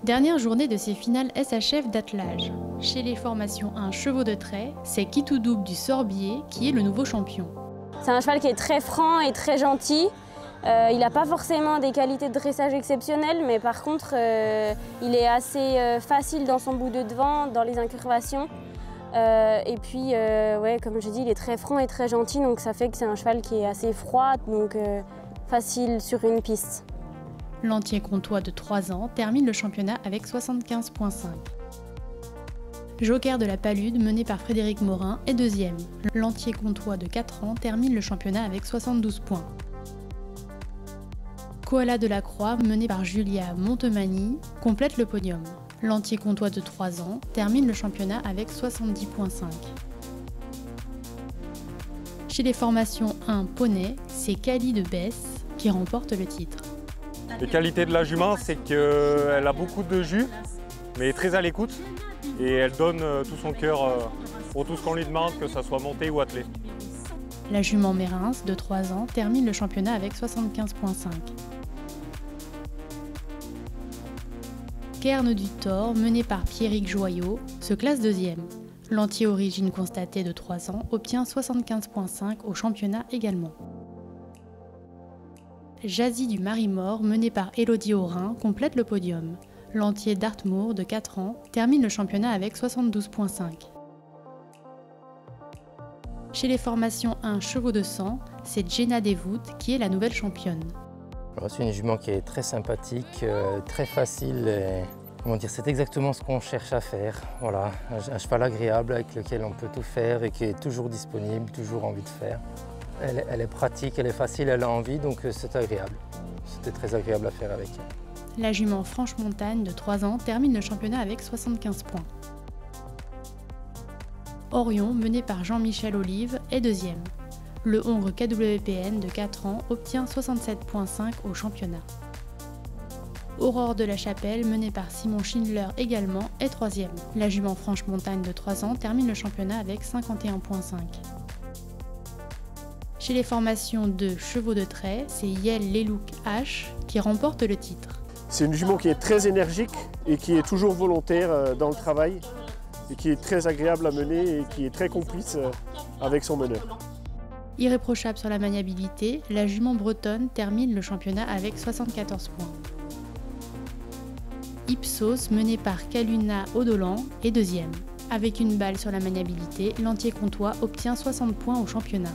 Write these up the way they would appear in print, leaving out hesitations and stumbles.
Dernière journée de ces finales SHF d'attelage. Chez les formations 1 chevaux de trait, c'est Kitou Double du Sorbier qui est le nouveau champion. C'est un cheval qui est très franc et très gentil. Il n'a pas forcément des qualités de dressage exceptionnelles, mais par contre, il est assez facile dans son bout de devant, dans les incurvations. Et puis, ouais, comme je dis, il est très franc et très gentil, donc ça fait que c'est un cheval qui est assez froid, donc facile sur une piste. L'Entier Comtois de 3 ans termine le championnat avec 75,5. Joker de la Palude, mené par Frédéric Morin, est deuxième. L'Entier Comtois de 4 ans termine le championnat avec 72 points. Koala de la Croix, mené par Julia Montemagny, complète le podium. L'Entier Comtois de 3 ans termine le championnat avec 70,5. Chez les formations 1 poney, c'est Cali de Besse qui remporte le titre. Les qualités de la jument, c'est qu'elle a beaucoup de jus, mais très à l'écoute. Et elle donne tout son cœur pour tout ce qu'on lui demande, que ça soit monté ou attelé. La jument Mérins, de 3 ans, termine le championnat avec 75,5. Cairn du Thor, mené par Pierrick Joyot, se classe deuxième. L'Entier Origine constaté de 3 ans obtient 75,5 au championnat également. Jazzy du Marimort, mené par Élodie Aurin, complète le podium. L'Entier Dartmoor, de 4 ans, termine le championnat avec 72,5. Chez les formations 1 chevaux de sang, c'est Jenna Devout qui est la nouvelle championne. C'est une jument qui est très sympathique, très facile. Et, comment dire, c'est exactement ce qu'on cherche à faire. Voilà, un cheval agréable avec lequel on peut tout faire et qui est toujours disponible, toujours envie de faire. Elle est pratique, elle est facile, elle a envie, donc c'est agréable. C'était très agréable à faire avec elle. La jument Franche-Montagne de 3 ans termine le championnat avec 75 points. Orion, mené par Jean-Michel Olive, est deuxième. Le Hongre KWPN de 4 ans obtient 67,5 au championnat. Aurore de la Chapelle, menée par Simon Schindler également, est troisième. La jument Franche-Montagne de 3 ans termine le championnat avec 51,5. Chez les formations de chevaux de trait, c'est Yel Lelouk H qui remporte le titre. C'est une jument qui est très énergique et qui est toujours volontaire dans le travail et qui est très agréable à mener et qui est très complice avec son meneur. Irréprochable sur la maniabilité, la jument bretonne termine le championnat avec 74 points. Ipsos, mené par Kaluna Odolan, est deuxième. Avec une balle sur la maniabilité, l'Entier Comtois obtient 60 points au championnat.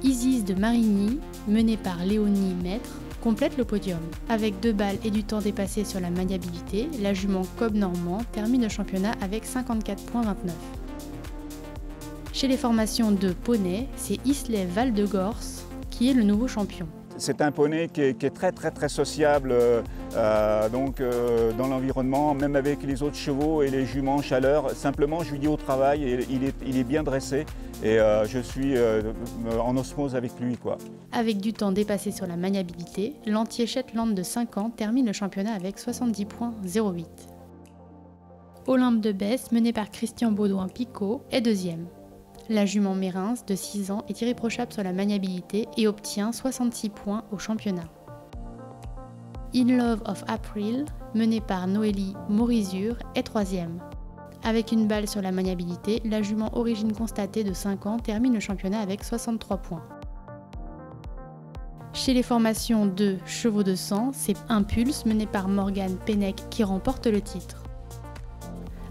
Isis de Marigny, menée par Léonie Maître, complète le podium. Avec 2 balles et du temps dépassé sur la maniabilité, la jument Cobb Normand termine le championnat avec 54,29. Chez les formations de poney, c'est Islay Val-de-Gors qui est le nouveau champion. C'est un poney qui est très sociable dans l'environnement, même avec les autres chevaux et les juments en chaleur. Simplement, je lui dis au travail, et il est bien dressé et je suis en osmose avec lui, quoi. Avec du temps dépassé sur la maniabilité, l'Entier Shetland de 5 ans termine le championnat avec 70,08. Olympe de Besse, mené par Christian Baudouin-Picot, est deuxième. La jument Mérins, de 6 ans, est irréprochable sur la maniabilité et obtient 66 points au championnat. In Love of April, menée par Noélie Morizur, est troisième. Avec une balle sur la maniabilité, la jument Origine constatée de 5 ans termine le championnat avec 63 points. Chez les formations de chevaux de sang, c'est Impulse, mené par Morgane Pennec, qui remporte le titre.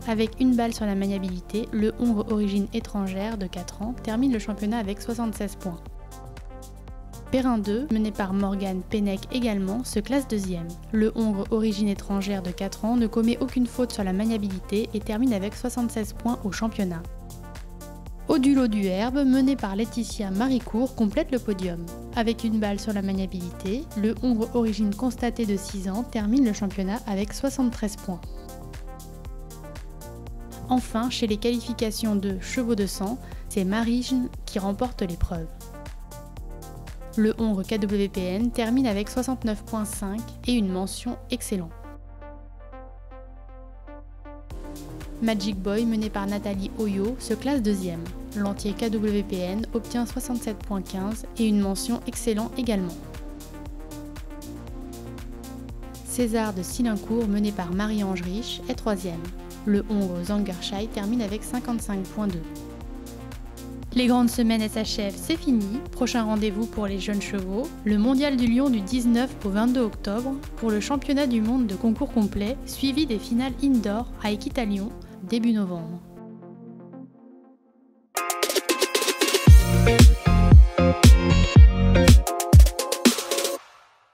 Avec une balle sur la maniabilité, le Hongre Origine étrangère de 4 ans termine le championnat avec 76 points. Perrin 2, mené par Morgane Pennec également, se classe deuxième. Le Hongre Origine étrangère de 4 ans ne commet aucune faute sur la maniabilité et termine avec 76 points au championnat. Odulo du Herbe, mené par Laetitia Maricourt, complète le podium. Avec une balle sur la maniabilité, le Hongre Origine constaté de 6 ans termine le championnat avec 73 points. Enfin, chez les qualifications de chevaux de sang, c'est Marigine qui remporte l'épreuve. Le Hongre KWPN termine avec 69,5 et une mention excellent. Magic Boy, mené par Nathalie Oyo, se classe deuxième. L'Entier KWPN obtient 67,15 et une mention excellent également. César de Silincourt, mené par Marie-Ange Riche, est 3e. Le Hongre Zangerscheid termine avec 55,2. Les grandes semaines s'achèvent, c'est fini. Prochain rendez-vous pour les jeunes chevaux, le Mondial du Lion du 19 au 22 octobre pour le championnat du monde de concours complet, suivi des finales indoor à Equitalion début novembre.